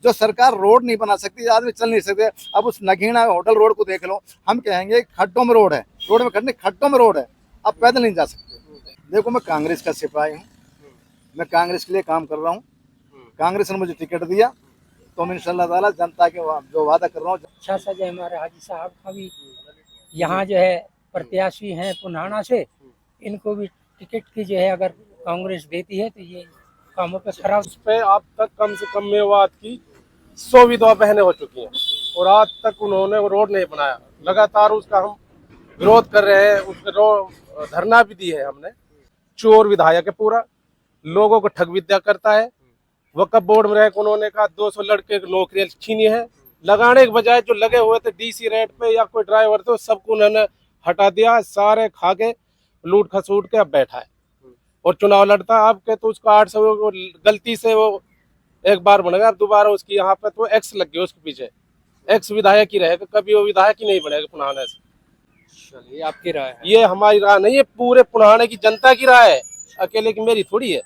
जो सरकार रोड नहीं बना सकती, आदमी चल नहीं सकते। अब उस नगीना होटल रोड को देख लो, हम कहेंगे खड्डों में रोड है, रोड में खड्डे, खड्डों में रोड है, अब पैदल नहीं जा सकते। देखो मैं कांग्रेस का सिपाही हूँ, मैं कांग्रेस के लिए काम कर रहा हूँ। कांग्रेस ने मुझे टिकट दिया तो मैं इंशाल्लाह ताला जनता के जो वादा कर रहा हूँ। अच्छा सा जो हमारे हाजी साहब का भी यहाँ जो है प्रत्याशी हैं पुनाना से, इनको भी टिकट की जो है अगर कांग्रेस देती है तो ये कामों पे खरा। उस पे अब तक कम से कम मेवात की 100 विधवा बहनें हो चुकी हैं और आज तक उन्होंने वो रोड नहीं बनाया। लगातार उसका हम विरोध कर रहे हैं, उस पर धरना भी दी है हमने। चोर विधायक है पूरा, लोगों को ठग विद्या करता है। वक्फ बोर्ड में रह के उन्होंने कहा 200 लड़के की नौकरियां छीनी है, लगाने के बजाय जो लगे हुए थे डीसी रेट पे या कोई ड्राइवर थे सबको उन्होंने हटा दिया, सारे खा के लूट खसूट के अब बैठा है और चुनाव लड़ता। अब के तो उसका 800 गलती से वो एक बार बन गया, अब दोबारा उसकी यहाँ पे तो एक्स लग गया उसके पीछे, एक्स विधायक ही रहेगा, कभी वो विधायक ही नहीं बनेगा पुराने से। चलिए, आपकी राय है? ये हमारी राय नहीं है, पूरे पुराने की जनता की राय है, अकेले की मेरी थोड़ी है।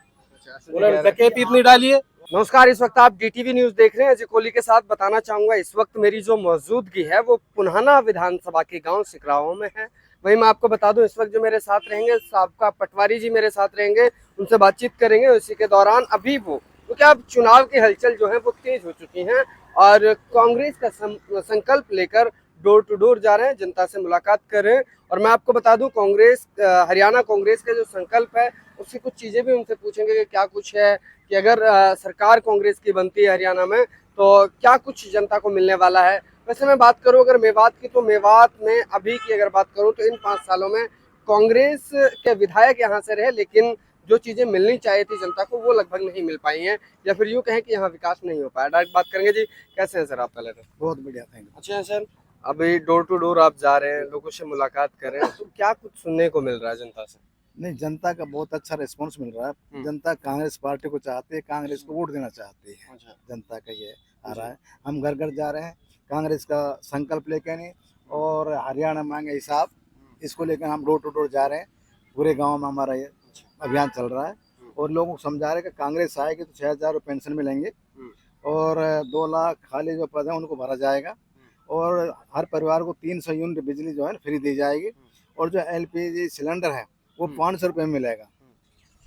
उन्होंने डकैती इतनी डाली है। नमस्कार, इस वक्त आप डीटीवी न्यूज देख रहे हैं। अजय कोहली के साथ बताना चाहूंगा इस वक्त मेरी जो मौजूदगी है वो पुन्हाना विधानसभा के गांव सिकराओं में है। वहीं मैं आपको बता दूं इस वक्त जो मेरे साथ रहेंगे साबका पटवारी जी मेरे साथ रहेंगे, उनसे बातचीत करेंगे। उसी के दौरान अभी वो क्योंकि अब चुनाव की हलचल जो है वो तेज हो चुकी है और कांग्रेस का संकल्प लेकर डोर टू डोर जा रहे हैं, जनता से मुलाकात कर रहे हैं। और मैं आपको बता दूं कांग्रेस हरियाणा कांग्रेस का जो संकल्प है उसकी कुछ चीजें भी उनसे पूछेंगे कि क्या कुछ है कि अगर सरकार कांग्रेस की बनती है हरियाणा में तो क्या कुछ जनता को मिलने वाला है। वैसे मैं बात करूं अगर मेवात की, तो मेवात में अभी की अगर बात करूं तो इन 5 सालों में कांग्रेस के विधायक यहाँ से रहे, लेकिन जो चीजें मिलनी चाहिए थी जनता को वो लगभग नहीं मिल पाई हैं, या फिर यूँ कहें कि यहाँ विकास नहीं हो पाया। डायरेक्ट बात करेंगे जी, कैसे हैं सर आप? पहले तो बहुत बढ़िया, थैंक यू। अच्छा है सर, अभी डोर टू डोर आप जा रहे हैं, लोगों से मुलाकात कर रहे हैं, तो क्या कुछ सुनने को मिल रहा है जनता से? नहीं, जनता का बहुत अच्छा रिस्पांस मिल रहा है। जनता कांग्रेस पार्टी को चाहती है, कांग्रेस को वोट देना चाहती है। जनता का ये आ रहा है। हम घर घर जा रहे हैं कांग्रेस का संकल्प लेके नहीं, और हरियाणा मांगे हिसाब, इसको लेकर हम डोर टू डोर जा रहे हैं। पूरे गांव में हमारा ये अभियान चल रहा है और लोगों को समझा रहे हैं कि कांग्रेस आएगी तो 6,000 पेंशन मिलेंगे और 2 लाख खाली जो पद हैं उनको भरा जाएगा और हर परिवार को 300 यूनिट बिजली जो है फ्री दी जाएगी और जो LPG सिलेंडर है वो 500 रुपये में मिलेगा।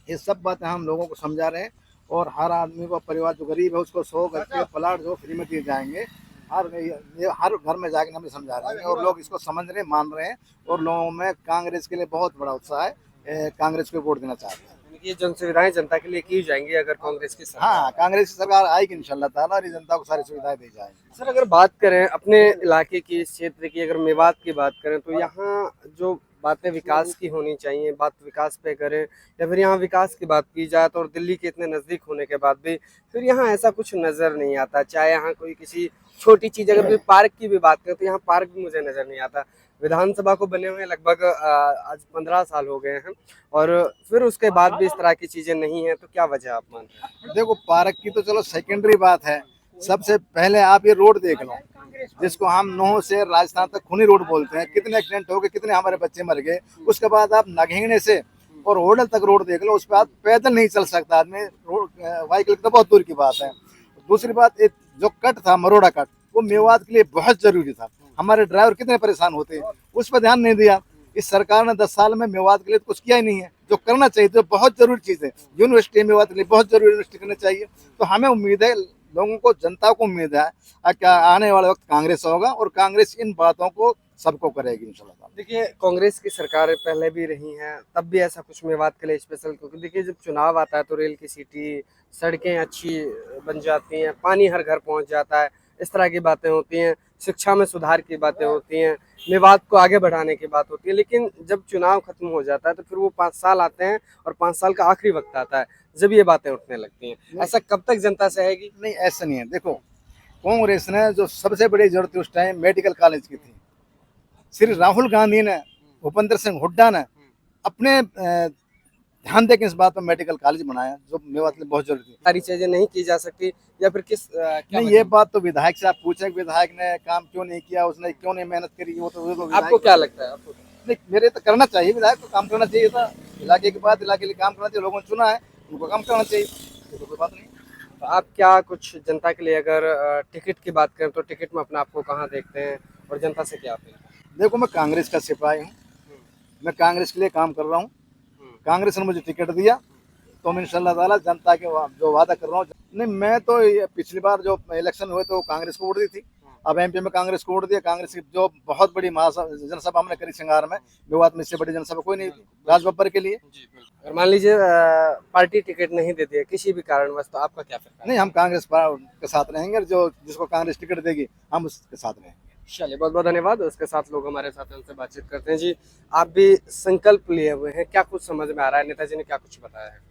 ये सब बातें हम लोगों को समझा रहे हैं और हर आदमी को, परिवार जो गरीब है उसको 100 गज के प्लाट जो फ्री में दिए जाएंगे। हर घर में जाकर हम समझा रहे हैं और लोग इसको समझ रहे, मान रहे हैं और लोगों में कांग्रेस के लिए बहुत बड़ा उत्साह है। कांग्रेस को वोट देना चाहते हैं। ये जन सुविधाएं जनता के लिए की जाएंगी अगर कांग्रेस की सरकार? हाँ, कांग्रेस की सरकार आएगी इंशाल्लाह ताला और जनता को सारी सुविधाएं दी जाएंगी। सर, अगर बात करें अपने इलाके की, इस क्षेत्र की, अगर मेवात की बात करें तो यहाँ जो बातें विकास की होनी चाहिए, बात विकास पे करें, या फिर यहाँ विकास की बात की जाए तो और दिल्ली के इतने नज़दीक होने के बाद भी फिर यहाँ ऐसा कुछ नज़र नहीं आता। चाहे यहाँ कोई किसी छोटी चीज़, अगर कोई पार्क की भी बात करें तो यहाँ पार्क भी मुझे नज़र नहीं आता। विधानसभा को बने हुए लगभग आज 15 साल हो गए हैं और फिर उसके बाद भी इस तरह की चीज़ें नहीं हैं, तो क्या वजह आप मानते हैं? देखो, पार्क की तो चलो सेकेंडरी बात है, सबसे पहले आप ये रोड देख लो जिसको हम नोह से राजस्थान तक खूनी रोड बोलते हैं। कितने एक्सीडेंट हो गए, कितने हमारे बच्चे मर गए। उसके बाद आप नगीने से और होटल तक रोड देख लो, उस पर आप पैदल नहीं चल सकता आदमी, रोड व्हीकल तो बहुत दूर की बात है। दूसरी बात, एक जो कट था मरोड़ा कट, वो मेवात के लिए बहुत जरूरी था। हमारे ड्राइवर कितने परेशान होते हैं, उस पर ध्यान नहीं दिया। इस सरकार ने 10 साल में मेवात के लिए कुछ किया ही नहीं है, जो करना चाहिए तो बहुत जरूरी चीज़ है। यूनिवर्सिटी मेवात के लिए बहुत जरूरी यूनिवर्सिटी करनी चाहिए। तो हमें उम्मीद है, लोगों को, जनता को उम्मीद है कि आने वाले वक्त कांग्रेस होगा और कांग्रेस इन बातों को सबको करेगी इंशाल्लाह। देखिए, कांग्रेस की सरकारें पहले भी रही हैं, तब भी ऐसा कुछ मेवात के लिए स्पेशल, क्योंकि देखिए जब चुनाव आता है तो रेल की सिटी, सड़कें अच्छी बन जाती हैं, पानी हर घर पहुंच जाता है, इस तरह की बातें होती हैं, शिक्षा में सुधार की बातें होती हैं, मेवात को आगे बढ़ाने की बात होती है। लेकिन जब चुनाव खत्म हो जाता है तो फिर वो 5 साल आते हैं और 5 साल का आखिरी वक्त आता है जब ये बातें उठने लगती हैं। ऐसा कब तक जनता सहेगी? नहीं, ऐसा नहीं है। देखो, कांग्रेस ने जो सबसे बड़ी जरूरत उस टाइम मेडिकल कॉलेज की थी, श्री राहुल गांधी ने, भूपेंद्र सिंह हुड्डा ने अपने ध्यान देकर इस बात पर मेडिकल कॉलेज बनाया, जो मेवात के लिए बहुत जरूरी थी। सारी चीजें नहीं की जा सकती या फिर किस क्या नहीं, ये बात तो विधायक से आप पूछें कि विधायक ने काम क्यों नहीं किया, उसने क्यों नहीं मेहनत करी, वो तो आपको क्या लगता है? आपको नहीं, मेरे तो करना चाहिए, विधायक को काम करना चाहिए था। इलाके के बाद इलाके के लिए काम करना चाहिए, लोगों ने चुना है, उनको काम करना चाहिए, तो कोई बात नहीं। तो आप क्या कुछ जनता के लिए अगर टिकट की बात करें तो टिकट में अपने आप को कहाँ देखते हैं और जनता से क्या अपील करें? देखो, मैं कांग्रेस का सिपाही हूँ, मैं कांग्रेस के लिए काम कर रहा हूँ। कांग्रेस ने मुझे टिकट दिया तो मैं इंशाल्लाह ताला जनता के जो वादा कर रहा हूँ। नहीं, मैं तो पिछली बार जो इलेक्शन हुए तो कांग्रेस को वोट दी थी, अब एमपी में कांग्रेस को वोट दिया। कांग्रेस की जो बहुत बड़ी जनसभा हमने करी सिंगार में, मेवात में इससे बड़ी जनसभा कोई नहीं थी राजबब्बर के लिए। अगर मान लीजिए पार्टी टिकट नहीं देती है किसी भी कारणवश तो आपका क्या फैसला? नहीं, हम कांग्रेस के साथ रहेंगे, जो जिसको कांग्रेस टिकट देगी हम उसके साथ रहेंगे। चलिए, बहुत बहुत धन्यवाद। उसके साथ लोग हमारे साथ हैं, उनसे बातचीत करते हैं। जी, आप भी संकल्प लिए हुए हैं, क्या कुछ समझ में आ रहा है? नेताजी ने क्या कुछ बताया है?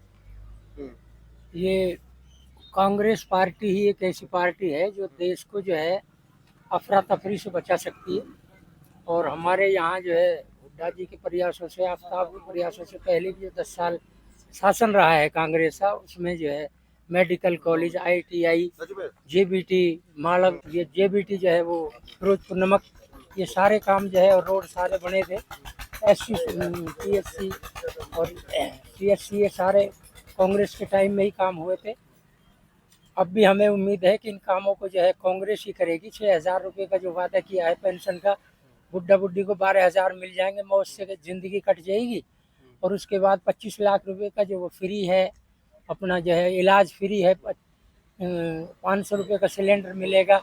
ये कांग्रेस पार्टी ही एक ऐसी पार्टी है जो देश को जो है अफरा तफरी से बचा सकती है। और हमारे यहाँ जो है हुड्डा जी के प्रयासों से, आफ्ताब के प्रयासों से पहले भी जो 10 साल शासन रहा है कांग्रेस का, उसमें जो है मेडिकल कॉलेज, ITI, JBT, मालव, ये JBT जो है वो फिरोजपुर नमक, ये सारे काम जो है और रोड सारे बने थे। SC, PSC और CSC ये सारे कांग्रेस के टाइम में ही काम हुए थे। अब भी हमें उम्मीद है कि इन कामों को जो है कांग्रेस ही करेगी। 6,000 रुपये का जो वादा किया है पेंशन का, बुढ़ा बुढ़ी को 12,000 मिल जाएंगे, मौज से जिंदगी कट जाएगी। और उसके बाद 25 लाख रुपए का जो वो फ्री है, अपना जो है इलाज फ्री है, 500 रुपये का सिलेंडर मिलेगा,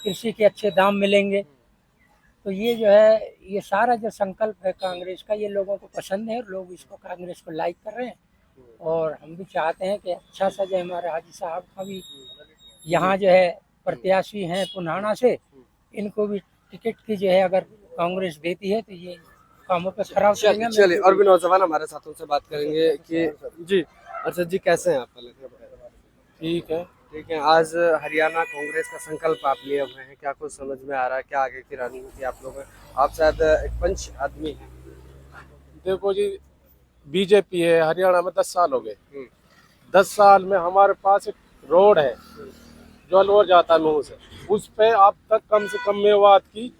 कृषि के अच्छे दाम मिलेंगे। तो ये जो है ये सारा जो संकल्प है कांग्रेस का, ये लोगों को पसंद है और लोग इसको कांग्रेस को लाइक कर रहे हैं। और हम भी चाहते हैं कि अच्छा सा जो हमारे हाजी साहब का भी यहाँ जो है प्रत्याशी हैं पुन्हाना से, इनको भी टिकट की जो है अगर कांग्रेस देती है तो ये कामों पे खरा उतरेंगे। चलिए, और भी नौजवान हमारे साथ, उनसे बात करेंगे कि जी अर्षद जी कैसे हैं आप? पहले ठीक है। ठीक है, आज हरियाणा कांग्रेस का संकल्प आप लिए हुए हैं, क्या कुछ समझ में आ रहा है? क्या आगे की रणनीति आप लोग, आप शायद एक पंच आदमी हैं। देखो जी, बीजेपी है हरियाणा में 10 साल हो गए। 10 साल में हमारे पास एक रोड है जो अलवर जाता है महू से, उस पे अब तक कम से कम मेवात की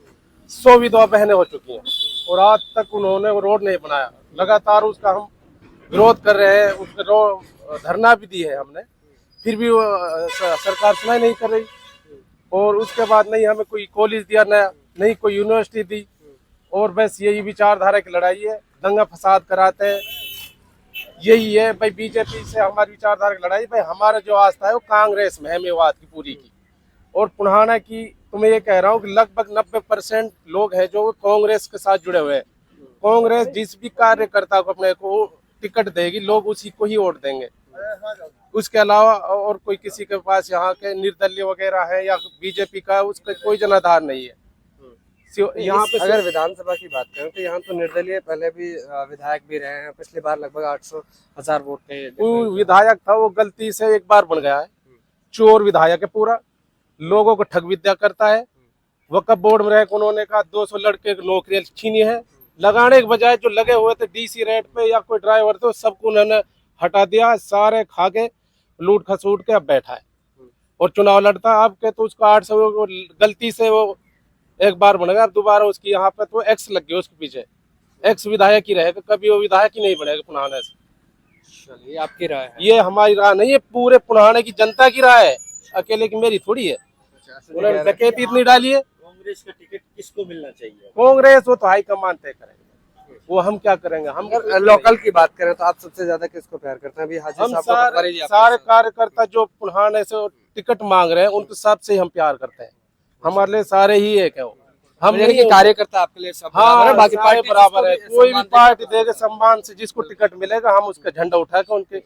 100 विधवा बहनें हो चुकी हैं और आज तक उन्होंने वो रोड नहीं बनाया। लगातार उसका हम विरोध कर रहे हैं, उस पर धरना भी दी है हमने, फिर भी वो सरकार सुनाई नहीं कर रही। और उसके बाद नहीं हमें कोई कॉलेज दिया, नया नहीं कोई यूनिवर्सिटी दी, और बस यही विचारधारा की लड़ाई है, दंगा फसाद कराते हैं। यही है भाई, बीजेपी से हमारी विचारधारा की लड़ाई। भाई हमारा जो आस्था है वो कांग्रेस में है, मेवात की पूरी की। और पुन्हाना की तो मैं ये कह रहा हूँ कि लगभग 90% लोग हैं जो कांग्रेस के साथ जुड़े हुए हैं। कांग्रेस जिस भी कार्यकर्ता को अपने को टिकट देगी, लोग उसी को ही वोट देंगे। उसके अलावा और कोई किसी के पास यहाँ के निर्दलीय वगैरह है या बीजेपी का, उसका कोई जनाधार नहीं है। यहाँ पे अगर विधानसभा की बात करें तो यहाँ तो निर्दलीय पहले भी विधायक भी रहे हैं, पिछली बार लगभग 800,000 वोट के वो विधायक था, वो गलती से एक बार बन गया है, चोर विधायक है पूरा, लोगों को ठग विद्या करता है। वक्फ बोर्ड में रहे, उन्होंने कहा 200 लड़के नौकरियां छीनी है, लगाने के बजाय जो लगे हुए थे DC रेट पे या कोई ड्राइवर थे सबको उन्होंने हटा दिया, सारे खा के लूट खसूट के अब बैठा है और चुनाव लड़ता है। अब के तो उसका 800 गलती से वो एक बार बन गया, अब दोबारा उसकी यहाँ पे तो एक्स लग गया उसके पीछे, एक्स विधायक ही रहेगा, कभी वो विधायक ही नहीं बनेगा पुन्हाने से। चलिए, आपकी राय है? ये हमारी राय नहीं है, पूरे पुन्हाने की जनता की राय है, अकेले की मेरी थोड़ी है। उन्होंने डकैती इतनी डाली है। कांग्रेस का टिकट किसको मिलना चाहिए? कांग्रेस वो तो हाईकमान तय करेंगे, वो हम क्या करेंगे। हम लोकल की बात करें तो आप सबसे ज्यादा किसको प्यार करते हैं? अभी हाजी हम साहब को पटवारी जी सारे कार्यकर्ता जो पुन्हाने से टिकट मांग रहे हैं उनके सबसे हम प्यार करते हैं, हमारे लिए सारे ही एक है। हम यानी कि कार्यकर्ता आपके लिए सब बराबर है, बाकी पार्टी बराबर है, कोई भी पार्टी देगा सम्मान से, जिसको टिकट मिलेगा हम उसका झंडा उठा के उनके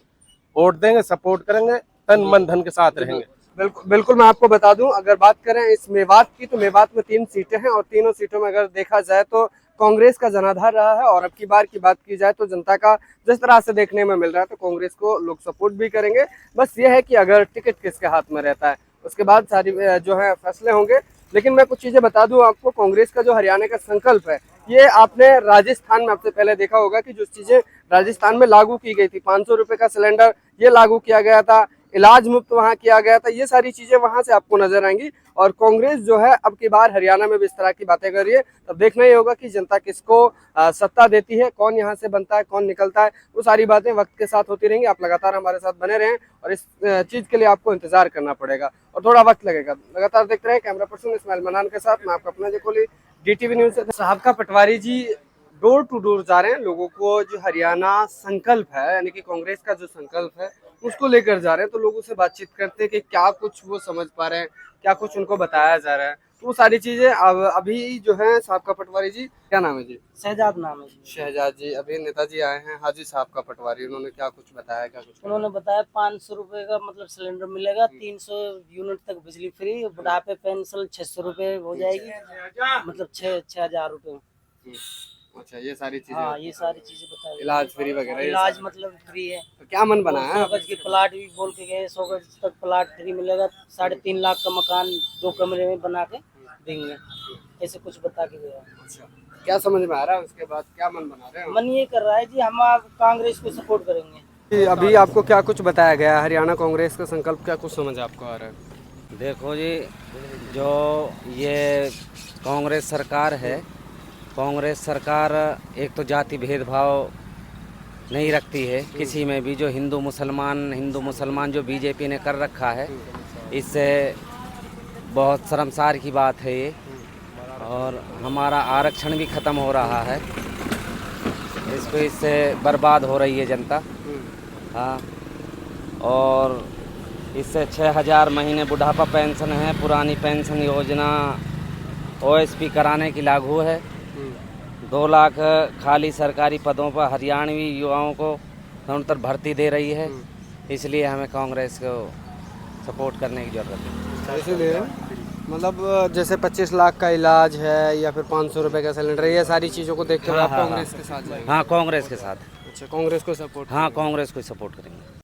वोट देंगे, सपोर्ट करेंगे, तन मन धन के साथ रहेंगे। बिल्कुल बिल्कुल। मैं आपको बता दूं, अगर बात करें इस मेवात की तो मेवात में 3 सीटें हैं और तीनों सीटों में अगर देखा जाए तो कांग्रेस का जनाधार रहा है। और अब की बार की बात की जाए तो जनता का जिस तरह से देखने में मिल रहा है तो कांग्रेस को लोग सपोर्ट भी करेंगे। बस ये है कि अगर टिकट किसके हाथ में रहता है उसके बाद सारी जो है फैसले होंगे। लेकिन मैं कुछ चीजें बता दूं आपको, कांग्रेस का जो हरियाणा का संकल्प है, ये आपने राजस्थान में आपसे पहले देखा होगा कि जो चीजें राजस्थान में लागू की गई थी, 500 रुपए का सिलेंडर ये लागू किया गया था, इलाज मुफ्त वहाँ किया गया था, ये सारी चीजें वहाँ से आपको नजर आएंगी। और कांग्रेस जो है अब की बार हरियाणा में भी इस तरह की बातें कर रही है। तब देखना ही होगा कि जनता किसको सत्ता देती है, कौन यहाँ से बनता है, कौन निकलता है। वो सारी बातें वक्त के साथ होती रहेंगी। आप लगातार हमारे साथ बने रहें और इस चीज के लिए आपको इंतजार करना पड़ेगा और थोड़ा वक्त लगेगा। लगातार देखते रहे। कैमरा पर्सन इस्माइल मनान के साथ मैं आपका अपना जो कोहली, DTV न्यूज से। साहब का पटवारी जी डोर टू डोर जा रहे हैं, लोगों को जो हरियाणा संकल्प है यानी कि कांग्रेस का जो संकल्प है उसको लेकर जा रहे हैं। तो लोगों से बातचीत करते हैं कि क्या कुछ वो समझ पा रहे हैं, क्या कुछ उनको बताया जा रहा है। तो वो सारी चीजें अब अभी जो है साहब का पटवारी जी, क्या नाम है जी? शहजाद नाम है जी। शहजाद जी, अभी नेताजी आए हैं, हाजी साहब का पटवारी, उन्होंने क्या कुछ बताया, क्या कुछ उन्होंने बताया 500 रुपए का मतलब सिलेंडर मिलेगा, 300 यूनिट तक बिजली फ्री, बुढ़ापे पेंशन 600 रुपए हो जाएगी, मतलब 6,000 रुपए। अच्छा, ये सारी चीजें। हाँ, ये सारी चीजें बताई। इलाज फ्री वगैरह, ये इलाज सारी। मतलब फ्री है। तो क्या मन बना है? 100 गज के प्लाट भी बोल के गए, 100 गज तक प्लाट फ्री मिलेगा, 3.5 लाख का मकान 2 कमरे में बना के देंगे, ऐसे कुछ बता के गया। अच्छा, क्या समझ में आ रहा है? उसके बाद क्या मन बना रहे हो? मन ये कर रहा है जी हम आप कांग्रेस को सपोर्ट करेंगे। अभी आपको क्या कुछ बताया गया? हरियाणा कांग्रेस का संकल्प क्या कुछ समझ आपको आ रहा है? देखो जी, जो ये कांग्रेस सरकार है, कांग्रेस सरकार एक तो जाति भेदभाव नहीं रखती है किसी में भी। जो हिंदू मुसलमान जो बीजेपी ने कर रखा है, इससे बहुत शर्मसार की बात है ये। और हमारा आरक्षण भी ख़त्म हो रहा है, इससे बर्बाद हो रही है जनता। हाँ, और इससे 6,000 महीने बुढ़ापा पेंशन है, पुरानी पेंशन योजना OSP कराने की लागू है। 2 लाख खाली सरकारी पदों पर हरियाणवी युवाओं को निरंतर भर्ती दे रही है, इसलिए हमें कांग्रेस को सपोर्ट करने की ज़रूरत है। इसीलिए मतलब जैसे 25 लाख का इलाज है या फिर 500 रुपए का सिलेंडर, ये सारी चीज़ों को देखते हुए आप कांग्रेस के साथ जाएंगे? हाँ, कांग्रेस के साथ। अच्छा, कांग्रेस को सपोर्ट। हाँ, कांग्रेस को सपोर्ट करेंगे।